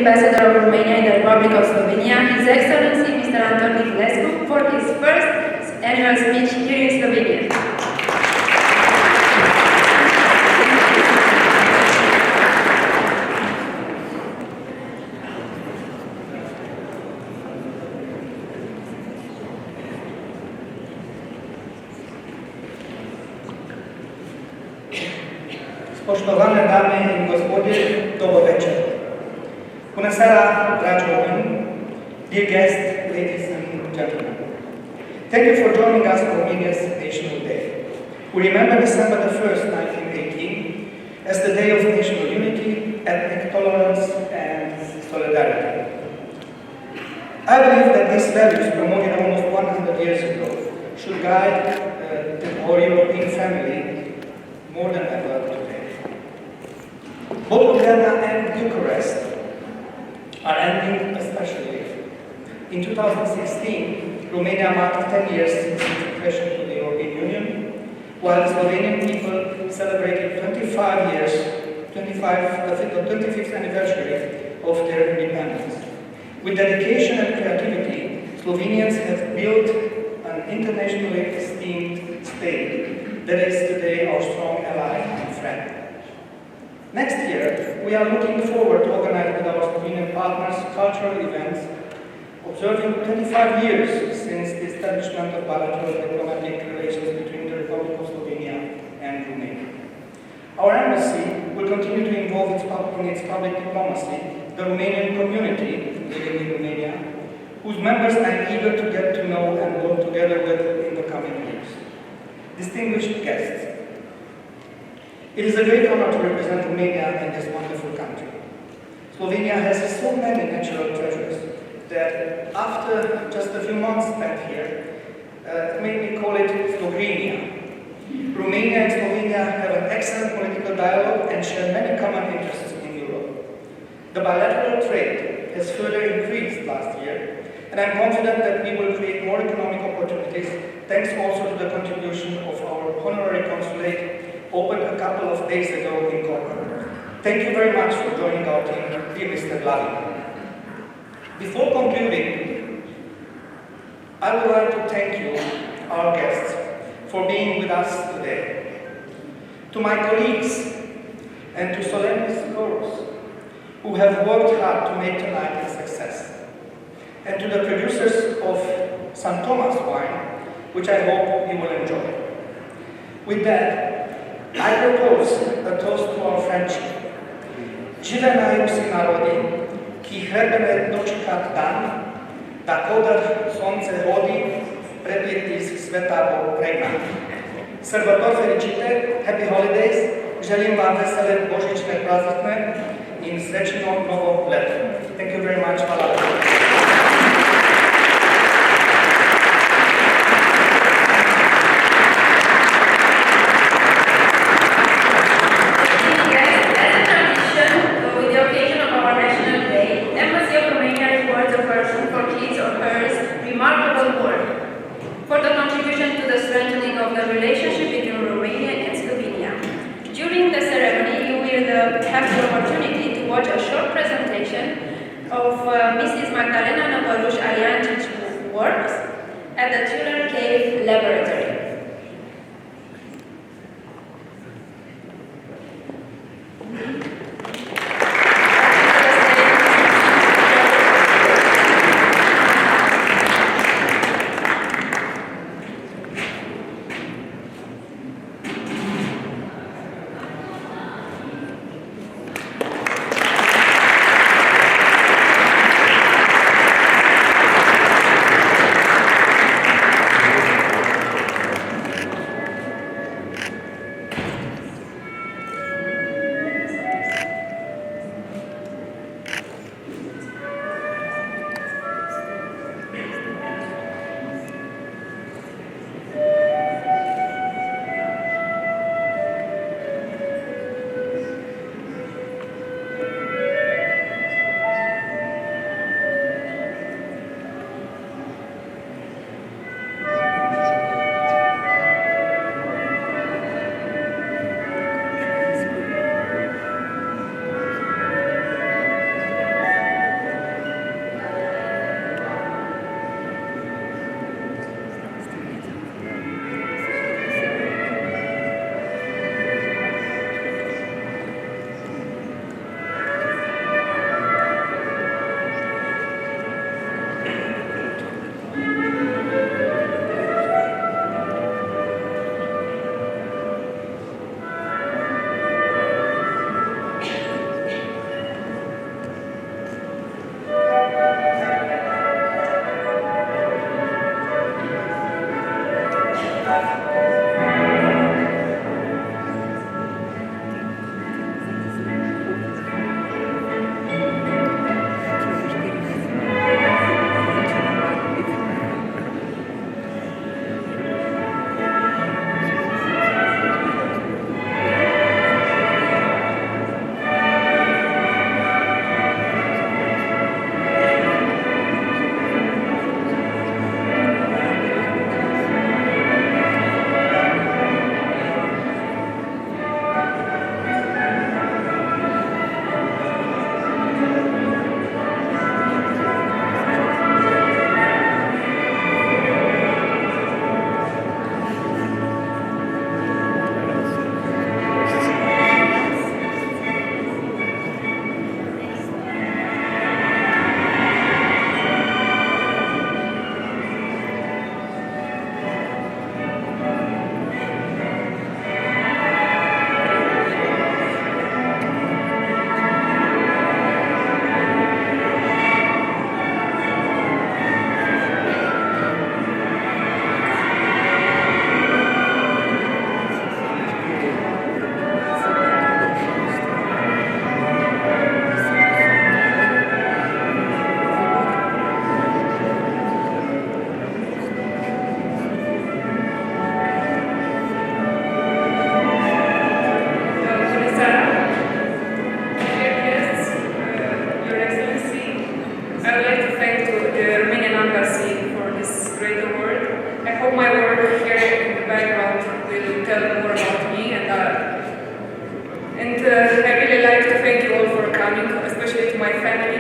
Ambassador of Romania in the Republic of Slovenia, His Excellency Mr. Anton Niculescu, for his first annual speech here in Slovenia. Spoštovane dame in gospodje, dober večer. Bună seara, dragi români, dear guests, ladies and gentlemen. Thank you for joining us for Romania's National Day. We remember December the 1st, 1918, as the day of national unity, ethnic tolerance, and solidarity. I believe that these values, promoted almost 100 years ago, should guide our European family more than ever today. Both Ljubljana and Bucharest are ending especially. In 2016, Romania marked 10 years since its accession to the European Union, while the Slovenian people celebrated 25th anniversary of their independence. With dedication and creativity, Slovenians have built an internationally esteemed state that is today our strong ally and friend. Next year, we are looking forward to organize with our Slovenian partners cultural events, observing 25 years since the establishment of bilateral diplomatic relations between the Republic of Slovenia and Romania. Our embassy will continue to involve in its public diplomacy the Romanian community living in Romania, whose members I am eager to get to know and work together with in the coming years. Distinguished guests, it is a great honor to represent Romania in this wonderful country. Slovenia has so many natural treasures that after just a few months spent here, it made me call it Slovenia. Romania and Slovenia have an excellent political dialogue and share many common interests in Europe. The bilateral trade has further increased last year, and I'm confident that we will create more economic opportunities, thanks also to the contribution of our honorary consulate, opened a couple of days ago in Koper. Thank you very much for joining our team, dear Mr. Glavi. Before concluding, I would like to thank you, our guests, for being with us today. To my colleagues and to Solenis Chorus, who have worked hard to make tonight a success, and to the producers of St. Thomas wine, which I hope you will enjoy. With that, I propose a toast to our friendship. Živenajú si národy, ki hrebeme dočekat dan, da kodar slunce hodí, prepiekli si sveta Bog pregná. Srbator fericite, happy holidays, želim vám veselé božičné prázdniny in srečno novo leto. Thank you very much. Hvala. For the contribution to the strengthening of the relationship between Romania and Slovenia. During the ceremony, you will have the opportunity to watch a short presentation of Mrs. Magdalena Năvăruș-Alianci's works at the Tuller Cave Laboratory. especially to my family